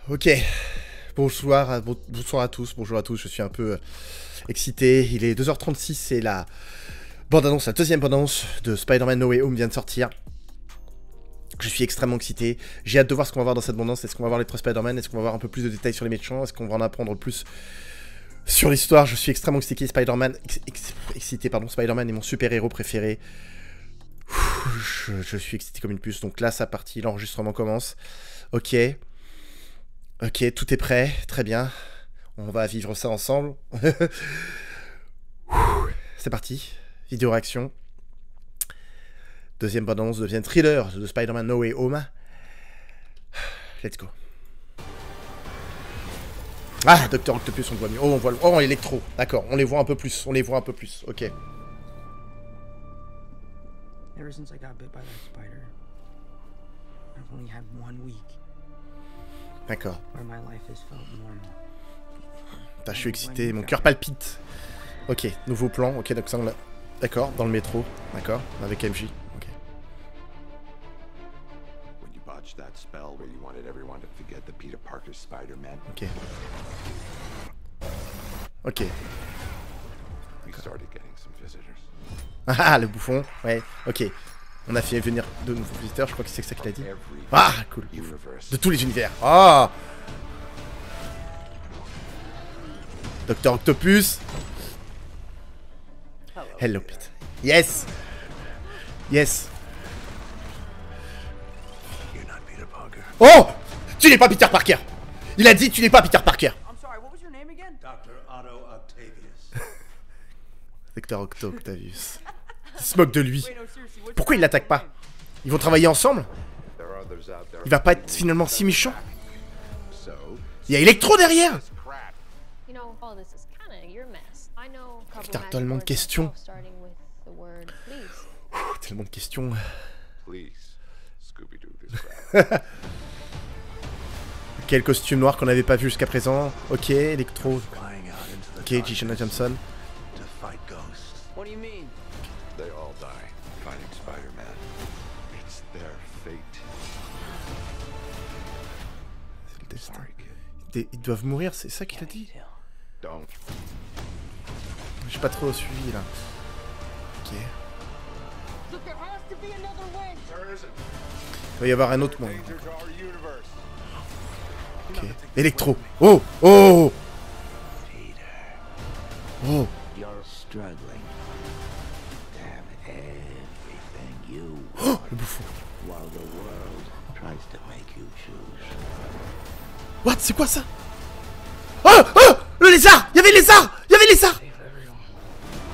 Ok, bonsoir, bonsoir à tous, bonjour à tous, je suis un peu excité, il est 2h36, c'est la bande-annonce, la deuxième bande-annonce de Spider-Man No Way Home vient de sortir. Je suis extrêmement excité, j'ai hâte de voir ce qu'on va voir dans cette bande-annonce, est-ce qu'on va voir les trois Spider-Man, est-ce qu'on va voir un peu plus de détails sur les méchants, est-ce qu'on va en apprendre plus sur l'histoire. Je suis extrêmement excité, Spider-Man, Spider-Man est mon super-héros préféré. Je suis excité comme une puce, donc là ça partit, l'enregistrement commence, ok. Ok, tout est prêt, très bien. On va vivre ça ensemble. C'est parti, vidéo réaction. Deuxième bande-annonce, deuxième thriller de Spider-Man No Way Home. Let's go. Ah, Dr. Octopus, on le voit mieux. Oh, on voit oh, Electro. D'accord, on les voit un peu plus, ok. Ever since I got bit by that spider, I've only had 1 week. D'accord. Where my life has felt normal. Putain, je suis excité, mon cœur palpite. Ok, nouveau plan, ok, donc ça on l'a. D'accord, dans le métro, d'accord, avec MJ, ok. When you botched that spell where you wanted everyone to forget the Peter Parker Spider-Man. Ok. Ok. We started getting some visitors. Ah, le bouffon, ouais, ok. On a fait venir de nouveaux visiteurs, je crois que c'est ça qu'il a dit. Ah, cool. De tous les univers. Ah, Dr. Octopus. Hello, Pete. Yes. Yes. Oh, tu n'es pas Peter Parker. Il a dit tu n'es pas Peter Parker. I'm sorry, what was your name again? Dr. Otto Octavius. Dr. Octavius. Il se moque de lui. Wait, no, seriously, what's Pourquoi il your l'attaque pas? Ils vont travailler ensemble? There are others out there. Il va pas être finalement si méchant? So, Il y a Electro derrière. this crap. You know, all this is kind of your mess. I know a couple Putain, magic tellement de words questions. myself, starting with the word please. Tellement de questions. Please, Scooby-Doo this crap. Quel costume noir qu'on n'avait pas vu jusqu'à présent. Ok, Electro. Flying out into the Ok, dark J. Jonah Jameson. to fight ghosts. What do you mean? They all die fighting Spider-Man. It's their fate. C'est le destin. Sorry, kid. Ils doivent mourir, c'est ça qu'il a dit? Don't. J'ai pas trop suivi là. Ok. Look, there has to be another way. There isn't. Il va y avoir un autre monde. Danger to our universe. Ok. Electro. Oh! Oh! Oh! You're struggling to have everything you Oh! Le bouffon. while the world tries to make you choose. What? C'est quoi ça? Oh! Oh! Le lézard! Il y avait le lézard! Il y avait le lézard!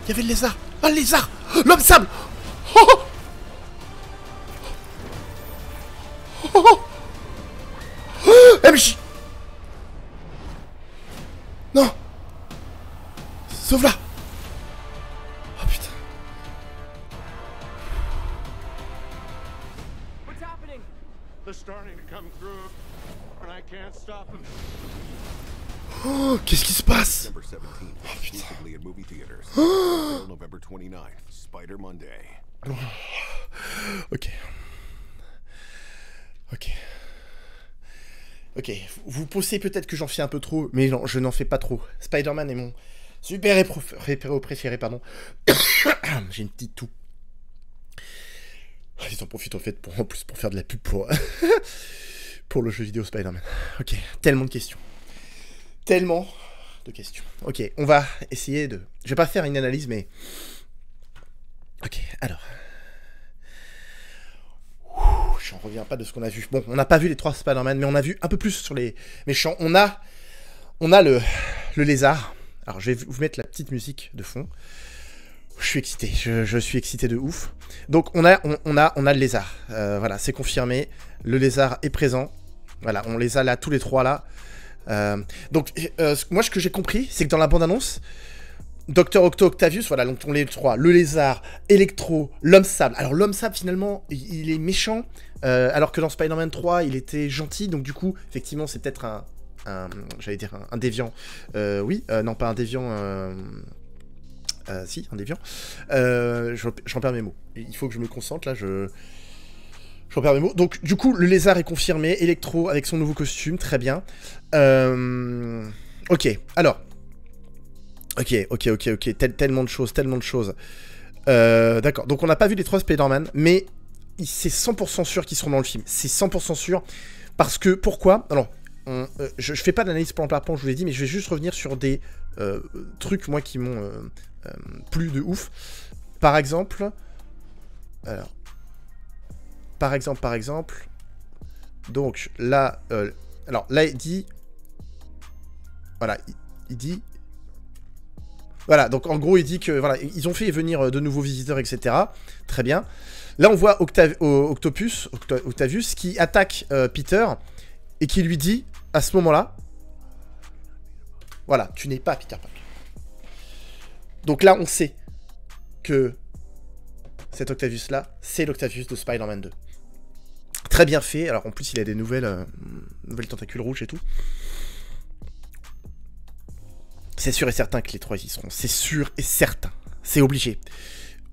Il y avait le lézard! Oh, le lézard! L'homme sable! Oh! Oh! Oh! Oh! MJ! Non! Sauve-la! Oh putain! What's happening? They're starting to come through, and I can't stop them. Oh! Qu'est-ce qui se passe? November 17th, exclusively in movie theaters. Until November 29th, Spider Monday. Ok. Ok. Ok. Vous pensez peut-être que j'en fais un peu trop, mais non, je n'en fais pas trop. Spider-Man est mon super-héros préféré, pardon. J'ai une petite toux. Ils en profitent en fait en plus pour faire de la pub pour, pour le jeu vidéo Spider-Man. Ok. Tellement de questions. Tellement de questions. Ok, on va essayer de... Je vais pas faire une analyse, mais... Ok, alors... J'en reviens pas de ce qu'on a vu. Bon, on n'a pas vu les trois Spider-Man, mais on a vu un peu plus sur les méchants. On a le lézard. Alors, je vais vous mettre la petite musique de fond. Je suis excité. Je suis excité de ouf. Donc, on a le lézard. Voilà, c'est confirmé. Le lézard est présent. Voilà, on les a là, tous les trois là. Donc, moi, ce que j'ai compris, c'est que dans la bande-annonce, Dr. Octavius, voilà, donc on les trois, le lézard, Electro, l'homme sable. Alors l'homme sable, finalement, il est méchant, alors que dans Spider-Man 3, il était gentil, donc du coup, effectivement, c'est peut-être j'allais dire un déviant. Oui, non, pas un déviant, si, un déviant. J'en perds mes mots. Il faut que je me concentre, là, Je repère mes mots. Donc, du coup, le lézard est confirmé. Electro avec son nouveau costume. Très bien. Ok, alors. Ok. Tellement de choses. D'accord. Donc, on n'a pas vu les 3 Spider-Man, mais c'est 100% sûr qu'ils seront dans le film. C'est 100% sûr. Parce que, pourquoi? Alors, je fais pas d'analyse plan par plan, je vous l'ai dit, mais je vais juste revenir sur des trucs, moi, qui m'ont plu de ouf. Par exemple... Alors... Par exemple... Donc, là... alors, là, il dit... Voilà, il dit... Voilà, donc en gros, il dit que... Voilà, ils ont fait venir de nouveaux visiteurs, etc. Très bien. Là, on voit Octavius qui attaque Peter et qui lui dit, à ce moment-là... Voilà, tu n'es pas Peter Parker. Donc là, on sait que cet Octavius-là, c'est l'Octavius de Spider-Man 2. Très bien fait. Alors, en plus, il a des nouvelles tentacules rouges et tout. C'est sûr et certain que les 3 y seront. C'est sûr et certain. C'est obligé.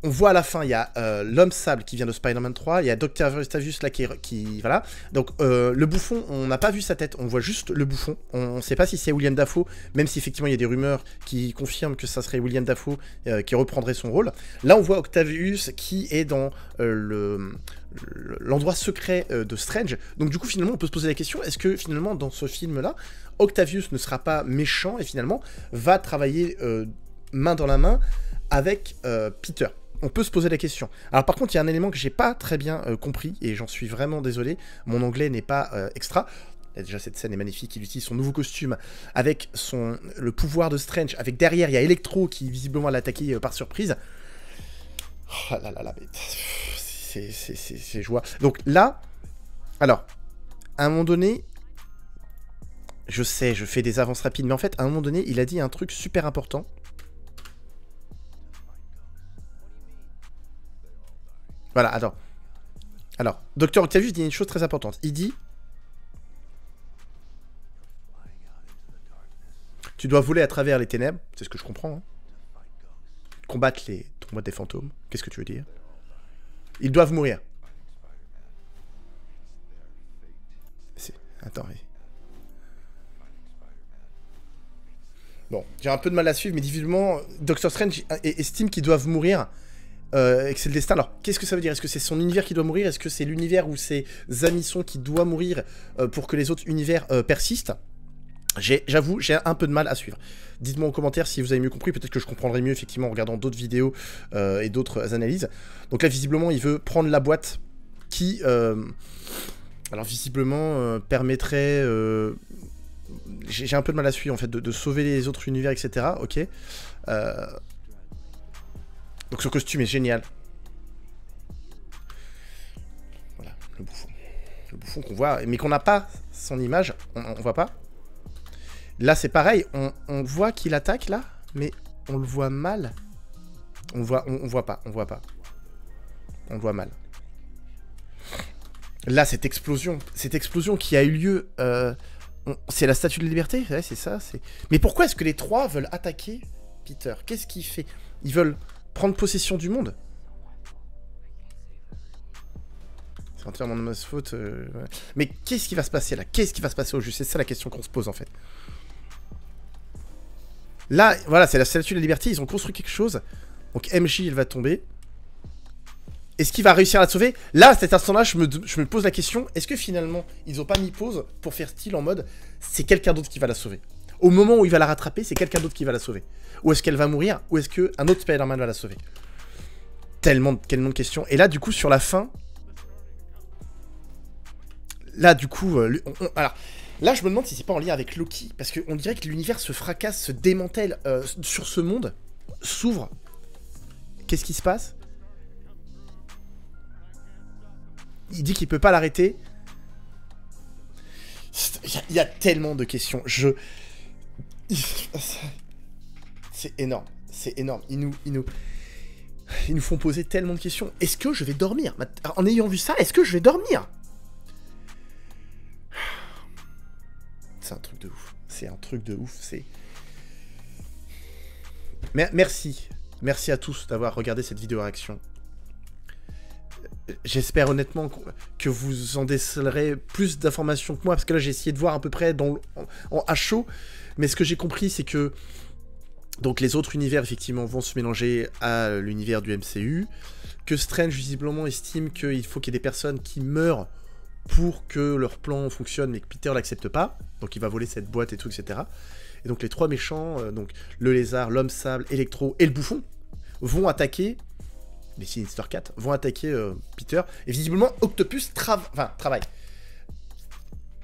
On voit à la fin, il y a l'homme sable qui vient de Spider-Man 3, il y a Dr. Octavius là qui voilà. Donc le bouffon, on n'a pas vu sa tête, on voit juste le bouffon. On ne sait pas si c'est William Dafoe, même si effectivement il y a des rumeurs qui confirment que ça serait William Dafoe qui reprendrait son rôle. Là on voit Octavius qui est dans l'endroit secret de Strange. Donc du coup finalement on peut se poser la question, est-ce que finalement dans ce film-là, Octavius ne sera pas méchant et finalement va travailler main dans la main avec Peter? On peut se poser la question. Alors par contre, il y a un élément que j'ai pas très bien compris, et j'en suis vraiment désolé, mon anglais n'est pas extra. Et déjà, cette scène est magnifique, il utilise son nouveau costume avec le pouvoir de Strange, avec derrière, il y a Electro qui visiblement l'a attaqué par surprise. Oh là là là, c'est joie. Donc là, alors, à un moment donné, je sais, je fais des avances rapides, mais en fait, à un moment donné, il a dit un truc super important. Voilà, attends. Alors, Dr. Octavius dit une chose très importante. Il dit... Tu dois voler à travers les ténèbres, c'est ce que je comprends. Hein. Combattre les tournois des fantômes. Qu'est-ce que tu veux dire? Ils doivent mourir. Attends. Bon, j'ai un peu de mal à suivre, mais visiblement, Doctor Strange estime qu'ils doivent mourir... et que c'est le destin. Alors, qu'est-ce que ça veut dire? Est-ce que c'est son univers qui doit mourir? Est-ce que c'est l'univers où ses amis sont qui doit mourir pour que les autres univers persistent? J'avoue, j'ai un peu de mal à suivre. Dites-moi en commentaire si vous avez mieux compris. Peut-être que je comprendrai mieux, effectivement, en regardant d'autres vidéos et d'autres analyses. Donc là, visiblement, il veut prendre la boîte qui, alors, visiblement, permettrait... j'ai un peu de mal à suivre, en fait, de sauver les autres univers, etc. Ok. Donc ce costume est génial. Voilà, le bouffon. Le bouffon qu'on voit, mais qu'on n'a pas son image, on voit pas. Là c'est pareil, on voit qu'il attaque là, mais on le voit mal. On voit pas. On le voit mal. Là cette explosion qui a eu lieu, c'est la Statue de la Liberté, ouais, c'est ça. Mais pourquoi est-ce que les 3 veulent attaquer Peter? Qu'est-ce qu'il fait? Ils veulent prendre possession du monde. C'est entièrement de ma faute. Ouais. Mais qu'est-ce qui va se passer là? Qu'est-ce qui va se passer au juste? C'est ça la question qu'on se pose en fait. Là, voilà, c'est la Statue de la Liberté. Ils ont construit quelque chose. Donc MJ, elle va tomber. Est-ce qu'il va réussir à la sauver? Là, à cet instant-là, je me pose la question. Est-ce que finalement, ils n'ont pas mis pause pour faire style en mode c'est quelqu'un d'autre qui va la sauver? Au moment où il va la rattraper, c'est quelqu'un d'autre qui va la sauver. Ou est-ce qu'elle va mourir? Ou est-ce qu'un autre Spider-Man va la sauver? Tellement de questions. Et là, du coup, sur la fin... Là, du coup... alors, là, je me demande si c'est pas en lien avec Loki. Parce qu'on dirait que l'univers se fracasse, se démantèle sur ce monde. S'ouvre. Qu'est-ce qui se passe? Il dit qu'il peut pas l'arrêter. Il y a tellement de questions. C'est énorme, c'est énorme. Ils nous font poser tellement de questions. Est-ce que je vais dormir? En ayant vu ça, est-ce que je vais dormir? C'est un truc de ouf. C'est un truc de ouf. Merci à tous d'avoir regardé cette vidéo réaction. j'espère honnêtement que vous en décelerez plus d'informations que moi, parce que là j'ai essayé de voir à peu près à chaud, mais ce que j'ai compris c'est que donc les autres univers effectivement vont se mélanger à l'univers du MCU, que Strange visiblement estime qu'il faut qu'il y ait des personnes qui meurent pour que leur plan fonctionne, mais que Peter l'accepte pas, donc il va voler cette boîte et tout, etc. Et donc les trois méchants, donc le lézard, l'homme sable, Electro et le bouffon, vont attaquer, les Sinister 4, vont attaquer Peter, et visiblement Octopus travaille.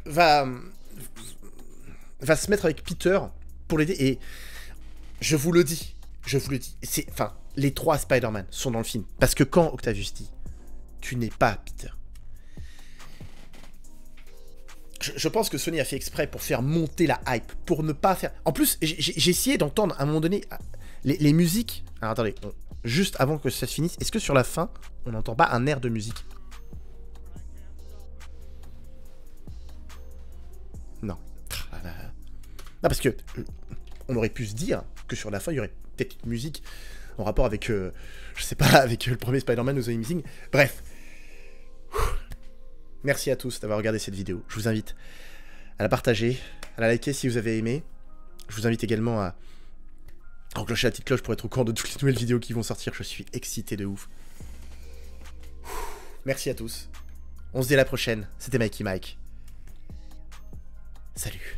Va se mettre avec Peter pour l'aider, et je vous le dis, les trois Spider-Man sont dans le film, parce que quand Octavius dit, tu n'es pas Peter. Je pense que Sony a fait exprès pour faire monter la hype, pour ne pas faire... En plus, j'ai essayé d'entendre à un moment donné les musiques... Alors attendez, juste avant que ça se finisse, est-ce que sur la fin, on n'entend pas un air de musique? Non. Non, parce que on aurait pu se dire que sur la fin, il y aurait peut-être une musique en rapport avec, je sais pas, avec le premier Spider-Man ou The Amazing. Bref. Merci à tous d'avoir regardé cette vidéo. Je vous invite à la partager, à la liker si vous avez aimé. Je vous invite également à enclencher la petite cloche pour être au courant de toutes les nouvelles vidéos qui vont sortir. Je suis excité de ouf. Merci à tous. On se dit à la prochaine. C'était Mikey Mike. Salut.